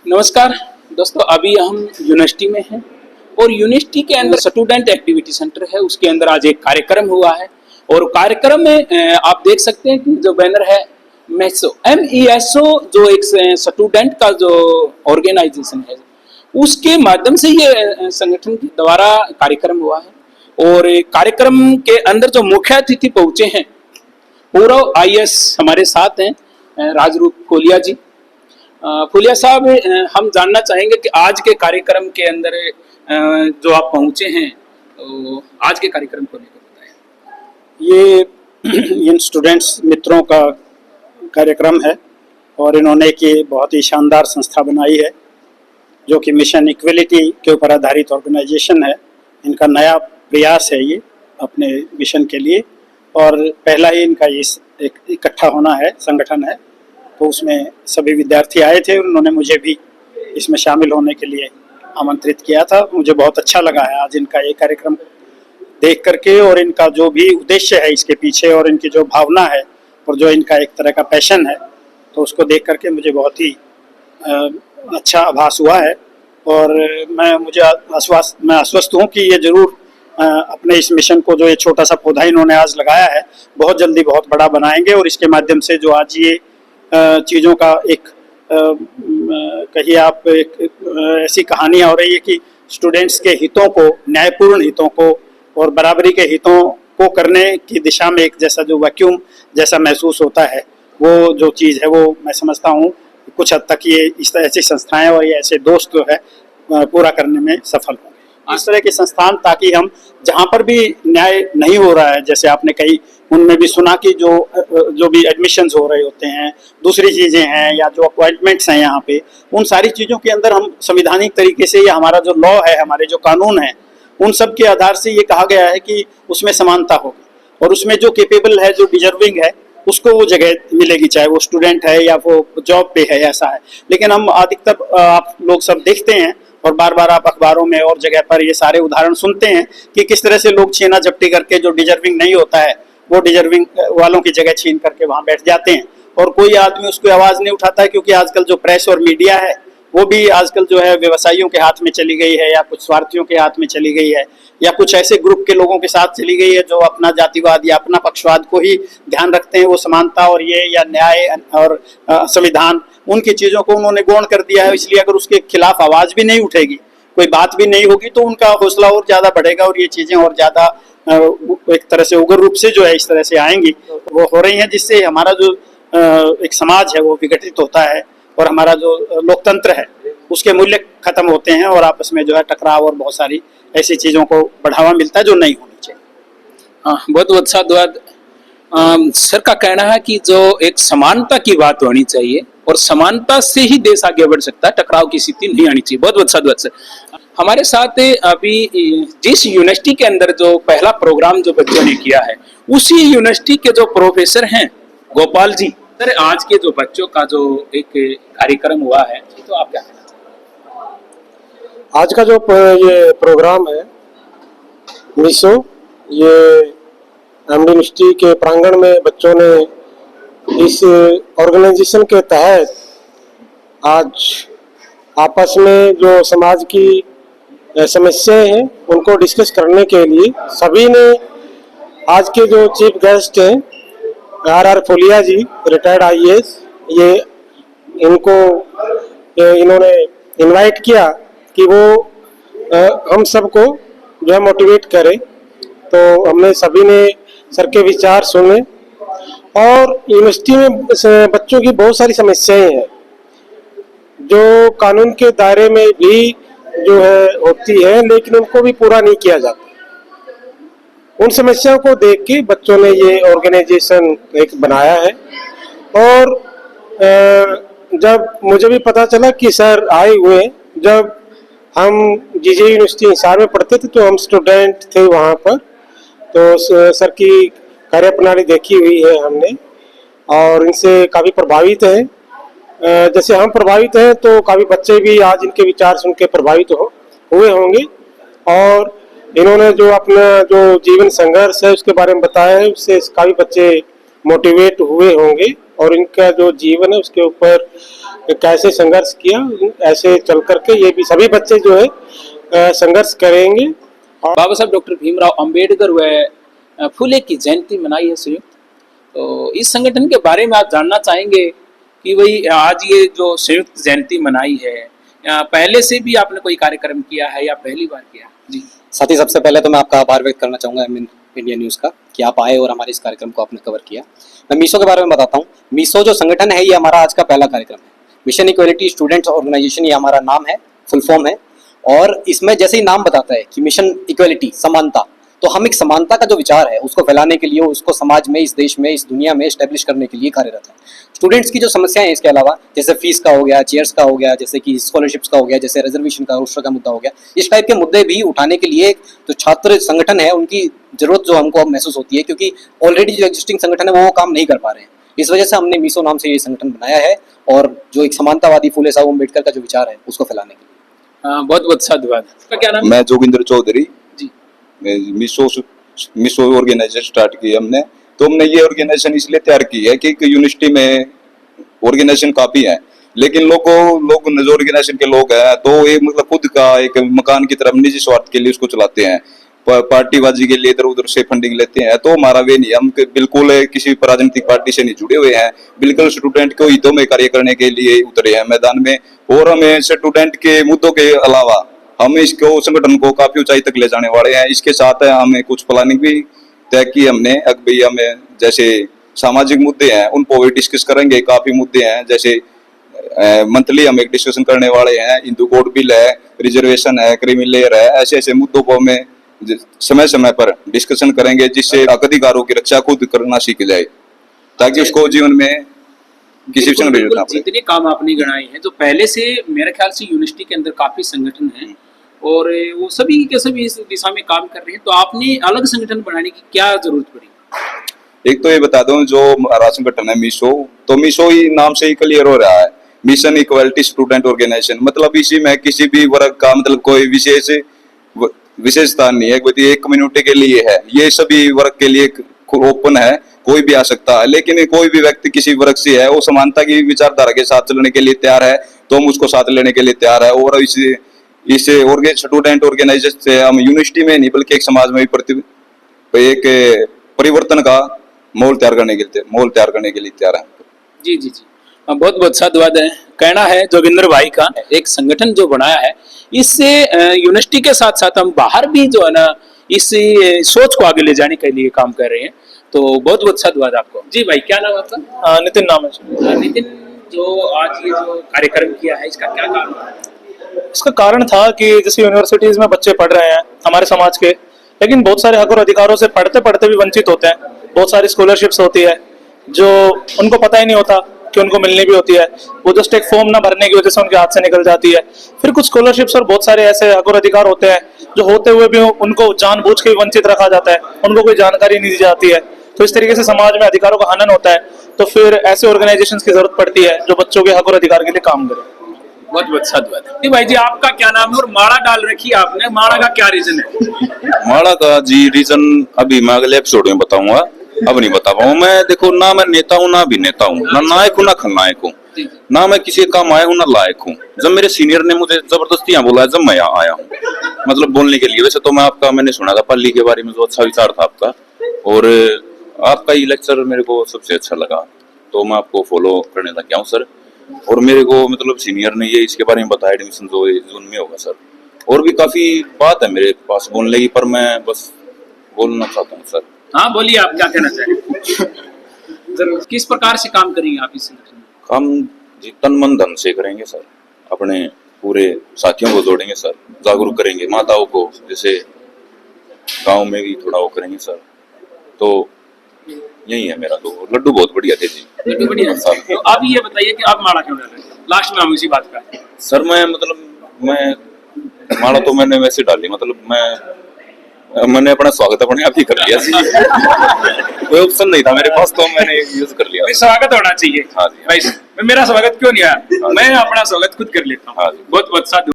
नमस्कार दोस्तों, अभी हम यूनिवर्सिटी में हैं और यूनिवर्सिटी के अंदर स्टूडेंट एक्टिविटी सेंटर है। उसके अंदर आज एक कार्यक्रम हुआ है और कार्यक्रम में आप देख सकते हैं कि जो बैनर है MESO जो एक स्टूडेंट का जो ऑर्गेनाइजेशन है उसके माध्यम से ये संगठन के द्वारा कार्यक्रम हुआ है। और कार्यक्रम के अंदर जो मुख्य अतिथि पहुंचे हैं पूर्व IAS हमारे साथ हैं राजरूप फूलिया जी। फूलिया साहब, हम जानना चाहेंगे कि आज के कार्यक्रम के अंदर जो आप पहुंचे हैं तो आज के कार्यक्रम को लेकर बताएं। ये इन स्टूडेंट्स मित्रों का कार्यक्रम है और इन्होंने एक बहुत ही शानदार संस्था बनाई है जो कि मिशन इक्वलिटी के ऊपर आधारित ऑर्गेनाइजेशन है। इनका नया प्रयास है ये अपने मिशन के लिए, और पहला ही इनका इस इकट्ठा होना है, संगठन है। तो उसमें सभी विद्यार्थी आए थे और उन्होंने मुझे भी इसमें शामिल होने के लिए आमंत्रित किया था। मुझे बहुत अच्छा लगा है आज इनका ये कार्यक्रम देख करके, और इनका जो भी उद्देश्य है इसके पीछे और इनकी जो भावना है और जो इनका एक तरह का पैशन है, तो उसको देख करके मुझे बहुत ही अच्छा आभास हुआ है। और मैं आश्वस्त हूँ कि ये जरूर अपने इस मिशन को, जो ये छोटा सा पौधा इन्होंने आज लगाया है, बहुत जल्दी बहुत बड़ा बनाएंगे। और इसके माध्यम से जो आज ये चीज़ों का एक कहिए आप एक ऐसी कहानी हो रही है कि स्टूडेंट्स के हितों को, न्यायपूर्ण हितों को और बराबरी के हितों को करने की दिशा में एक जैसा जो वैक्यूम जैसा महसूस होता है, वो जो चीज़ है वो मैं समझता हूँ कुछ हद तक ये इस तरह ऐसी संस्थाएं और ये ऐसे दोस्त जो है पूरा करने में सफल होंगे। इस तरह के संस्थान, ताकि हम जहाँ पर भी न्याय नहीं हो रहा है, जैसे आपने कही उनमें भी सुना कि जो भी एडमिशन्स हो रहे होते हैं, दूसरी चीज़ें हैं या जो अपॉइंटमेंट्स हैं यहाँ पे, उन सारी चीज़ों के अंदर हम संविधानिक तरीके से, या हमारा जो लॉ है, हमारे जो कानून है, उन सब के आधार से ये कहा गया है कि उसमें समानता होगी और उसमें जो कैपेबल है, जो डिजर्विंग है, उसको वो जगह मिलेगी, चाहे वो स्टूडेंट है या वो जॉब पे है, ऐसा है। लेकिन हम अधिकतर आप लोग सब देखते हैं और बार बार आप अखबारों में और जगह पर ये सारे उदाहरण सुनते हैं कि किस तरह से लोग छीना झपटी करके, जो डिजर्विंग नहीं होता है वो डिजर्विंग वालों की जगह छीन करके वहां बैठ जाते हैं, और कोई आदमी उसको आवाज नहीं उठाता है। क्योंकि आजकल जो प्रेस और मीडिया है वो भी आजकल जो है व्यवसायियों के हाथ में चली गई है, या कुछ स्वार्थियों के हाथ में चली गई है, या कुछ ऐसे ग्रुप के लोगों के साथ चली गई है जो अपना जातिवाद या अपना पक्षवाद को ही ध्यान रखते हैं। वो समानता और ये या न्याय और संविधान, उनकी चीज़ों को उन्होंने गौण कर दिया है। इसलिए अगर उसके खिलाफ आवाज़ भी नहीं उठेगी, कोई बात भी नहीं होगी, तो उनका हौसला और ज़्यादा बढ़ेगा और ये चीज़ें और ज़्यादा एक तरह से उग्र रूप से जो है इस तरह से आएंगी, वो हो रही हैं, जिससे हमारा जो एक समाज है वो विघटित होता है और हमारा जो लोकतंत्र है उसके मूल्य खत्म होते हैं और आपस में जो है टकराव और बहुत सारी ऐसी चीज़ों को बढ़ावा मिलता है जो नहीं होनी चाहिए। हाँ, बहुत बहुत साधुवाद। सर का कहना है कि जो एक समानता की बात होनी चाहिए और समानता से ही देश आगे बढ़ सकता है, टकराव की स्थिति नहीं आनी चाहिए। बहुत बहुत साधुवाद सर। हमारे साथ अभी जिस यूनिवर्सिटी के अंदर जो पहला प्रोग्राम जो बच्चों ने किया है, उसी यूनिवर्सिटी के जो प्रोफेसर हैं गोपाल जी। सर, आज के जो बच्चों का जो एक कार्यक्रम हुआ है, तो आप क्या कहना चाहते हैं? आज का जो ये प्रोग्राम है मिसो, ये एमडी यूनिवर्सिटी के प्रांगण में बच्चों ने इस ऑर्गेनाइजेशन के तहत आज आपस में जो समाज की समस्याएं हैं उनको डिस्कस करने के लिए सभी ने, आज के जो चीफ गेस्ट हैं RR फूलिया जी, रिटायर्ड IAS, ये इन्होंने इनवाइट किया कि वो हम सबको जो है मोटिवेट करें। तो हमने सभी ने सर के विचार सुने, और यूनिवर्सिटी में बच्चों की बहुत सारी समस्याएं हैं जो कानून के दायरे में भी जो है होती है, लेकिन उनको भी पूरा नहीं किया जाता। उन समस्याओं को देख के बच्चों ने ये ऑर्गेनाइजेशन एक बनाया है। और जब मुझे भी पता चला कि सर आए हुए, जब हम GJ यूनिवर्सिटी हिसार में पढ़ते थे तो हम स्टूडेंट थे वहाँ पर, तो सर की कार्यप्रणाली देखी हुई है हमने और इनसे काफ़ी प्रभावित हैं। जैसे हम प्रभावित हैं तो काफ़ी बच्चे भी आज इनके विचार सुन के प्रभावित हुए होंगे, और इन्होंने जो अपना जो जीवन संघर्ष है उसके बारे में बताया है, उससे काफ़ी बच्चे मोटिवेट हुए होंगे और इनका जो जीवन है उसके ऊपर कि कैसे संघर्ष किया, ऐसे चल करके ये भी सभी बच्चे जो है संघर्ष करेंगे। बाबा साहब डॉक्टर भीमराव अंबेडकर व फुले की जयंती मनाई है संयुक्त। तो इस संगठन के बारे में आप जानना चाहेंगे कि भाई आज ये जो संयुक्त जयंती मनाई है, पहले से भी आपने कोई कार्यक्रम किया है या पहली बार किया? जी साथ ही सबसे पहले तो मैं आपका आभार व्यक्त करना चाहूँगा इंडिया न्यूज़ का कि आप आए और हमारे इस कार्यक्रम को आपने कवर किया। मैं मीसो के बारे में बताता हूँ। मीसो जो संगठन है ये हमारा आज का पहला कार्यक्रम है। मिशन इक्वलिटी स्टूडेंट्स ऑर्गेनाइजेशन ये हमारा नाम है, फुल फॉर्म है। और इसमें जैसे ही नाम बताता है कि मिशन इक्वलिटी, समानता, तो हम एक समानता का जो विचार है उसको फैलाने के लिए, उसको समाज में, इस देश में, इस दुनिया में एस्टेब्लिश करने के लिए कार्यरत है। स्टूडेंट्स की जो समस्याएं हैं इसके अलावा, जैसे फीस का हो गया, चेयर्स का हो गया, जैसे कि स्कॉलरशिप्स का हो गया, जैसे रिजर्वेशन का, रोस्टर का मुद्दा हो गया, इस टाइप के मुद्दे भी उठाने के लिए जो छात्र संगठन है उनकी जरूरत जो हमको अब महसूस होती है, क्योंकि ऑलरेडी जो एग्जिस्टिंग संगठन है वो काम नहीं कर पा रहे हैं। इस वजह से हमने मीसो नाम से ये संगठन बनाया है और जो एक समानतावादी फूले साहब अम्बेडकर का जो विचार है उसको फैलाने के लिए। बहुत बहुत साधुवाद। आपका क्या नाम है? मैं जोगिंदर चौधरी। जी मिसो ऑर्गेनाइजेशन स्टार्ट की हमने। तो हमने ये ऑर्गेनाइजेशन इसलिए तैयार की है कि यूनिवर्सिटी में ऑर्गेनाइजेशन काफी है, लेकिन लोग जो ऑर्गेनाइजेशन के लोग हैं तो ये मतलब खुद का एक मकान की तरफ निजी स्वार्थ के लिए उसको चलाते हैं, पार्टीबाजी के लिए इधर उधर से फंडिंग लेते हैं। तो हमारा वे नहीं, हम बिल्कुल किसी राजनीतिक पार्टी से नहीं जुड़े हुए हैं, बिल्कुल स्टूडेंट को हितों में कार्य करने के लिए उतरे हैं मैदान में। और हमें स्टूडेंट के मुद्दों के अलावा हम इसको संगठन को काफी ऊंचाई तक ले जाने वाले हैं। इसके साथ हमें कुछ प्लानिंग भी तय की हमने। अब भी हमें जैसे सामाजिक मुद्दे हैं उन पर भी डिस्कस करेंगे। काफी मुद्दे हैं, जैसे मंथली हम एक डिस्कशन करने वाले हैं। हिंदू कोड बिल है, रिजर्वेशन है, क्रीमी लेयर है, ऐसे ऐसे मुद्दों को हमें समय समय पर डिस्कशन करेंगे, जिससे अधिकारों की रक्षा खुद करना सीख जाए, ताकि उसको जीवन में किसी संगठन जितने काम आपने गणाए हैं, तो पहले से मेरे ख्याल से यूनिवर्सिटी के अंदर काफी संगठन हैं और वो सभी के सभी इस दिशा में काम कर रहे हैं। तो आपने अलग संगठन बनाने की क्या जरूरत पड़ी? एक तो ये बता दूं, जो हमारा संगठन है मीसो, तो मीसो ही नाम से ही क्लियर हो रहा है, मिशन इक्वलिटी स्टूडेंट ऑर्गेनाइजेशन। मतलब इसी में किसी भी वर्ग का मतलब कोई विशेषता नहीं है, कोई एक कम्युनिटी के लिए है, ये सभी वर्ग के लिए ओपन है, कोई भी आ सकता है। लेकिन कोई भी व्यक्ति किसी वर्ग से है, वो समानता की विचारधारा के साथ चलने के लिए तैयार है, तो हम उसको साथ लेने के लिए तैयार है। और इस स्टूडेंट ऑर्गेनाइजेशन से हम यूनिवर्सिटी में नहीं बल्कि एक समाज में एक परिवर्तन का माहौल तैयार करने के लिए तैयार है। जी जी जी, बहुत बहुत साधुवाद है। कहना है जोगिंदर भाई का, एक संगठन जो बनाया है इससे यूनिवर्सिटी के साथ साथ हम बाहर भी जो है ना इस सोच को आगे ले जाने के लिए काम कर रहे हैं। तो बहुत बहुत साधुवाद आपको। जी भाई, क्या नाम आपका? नितिन नाम है। नितिन, जो आज ये जो कार्यक्रम किया है इसका क्या कारण है? इसका कारण था कि जैसे यूनिवर्सिटीज में बच्चे पढ़ रहे हैं हमारे समाज के, लेकिन बहुत सारे हक और अधिकारों से पढ़ते पढ़ते भी वंचित होते हैं। बहुत सारी स्कॉलरशिप्स होती है जो उनको पता ही नहीं होता कि उनको मिलनी भी होती है, वो जस्ट एक फॉर्म ना भरने की वजह से उनके हाथ से निकल जाती है। फिर कुछ स्कॉलरशिप्स और बहुत सारे ऐसे हक और अधिकार होते हैं जो होते हुए भी उनको जानबूझ के वंचित रखा जाता है, उनको कोई जानकारी नहीं दी जाती है। तो इस तरीके से समाज में अधिकारों का हनन होता है। तो फिर ऐसे ऑर्गेनाइजेशंस की जरूरत पड़ती है जो बच्चों के हक और अधिकार के लिए काम करें। बहुत बहुत साधुवाद। भाई जी, आपका क्या नाम है और माला डाल रखी है आपने, माला का क्या रीजन है? माला का जी रीजन अभी मैं अगले एपिसोड में बताऊंगा, अब नहीं बता पाऊँ मैं। देखो, ना मैं नेता हूँ ना अभिनेता हूँ, ना नायक हूँ ना खलनायक हूँ, ना मैं किसी काम आया हूँ ना लायक हूँ। जब मेरे सीनियर ने मुझे जबरदस्ती यहाँ बोला, जब मैं यहाँ आया हूँ मतलब बोलने के लिए। वैसे तो मैंने सुना था पल्ली के बारे में, जो अच्छा विचार था आपका, और आपका ये लेक्चर मेरे को सबसे अच्छा लगा, तो मैं आपको फॉलो करने लग गया हूँ सर। और मेरे को मतलब सीनियर ने ये इसके बारे में बताया, एडमिशन जो जून में होगा सर। और भी काफी बात है मेरे पास बोलने की, पर मैं बस बोलना चाहता हूँ सर। हाँ बोलिए, आप क्या कहना चाहेंगे? किस प्रकार से काम करेंगे आप इस संगठन में? हम जी तन मन धन से करेंगे सर, अपने पूरे साथियों को जोड़ेंगे सर, जागरूक करेंगे माताओं को, जैसे गांव में भी थोड़ा वो करेंगे सर। तो यही है मेरा। तो लड्डू बहुत बढ़िया थे जी, लड्डू बढ़िया। तो अब ये बताइए कि आप माला क्यों डाल रहे हैं? लास्ट में हम इसी बात का सर। मैं माला तो मैंने वैसे डाली, मतलब मैंने अपना स्वागत अपने आप ही कर लिया कोई ऑप्शन नहीं था मेरे पास, तो मैंने यूज कर लिया। स्वागत होना चाहिए। हाँ जी, भाई मेरा स्वागत क्यों नहीं आया? मैं अपना स्वागत खुद कर लेता हूँ। हाँ जी, बहुत बहुत साधु।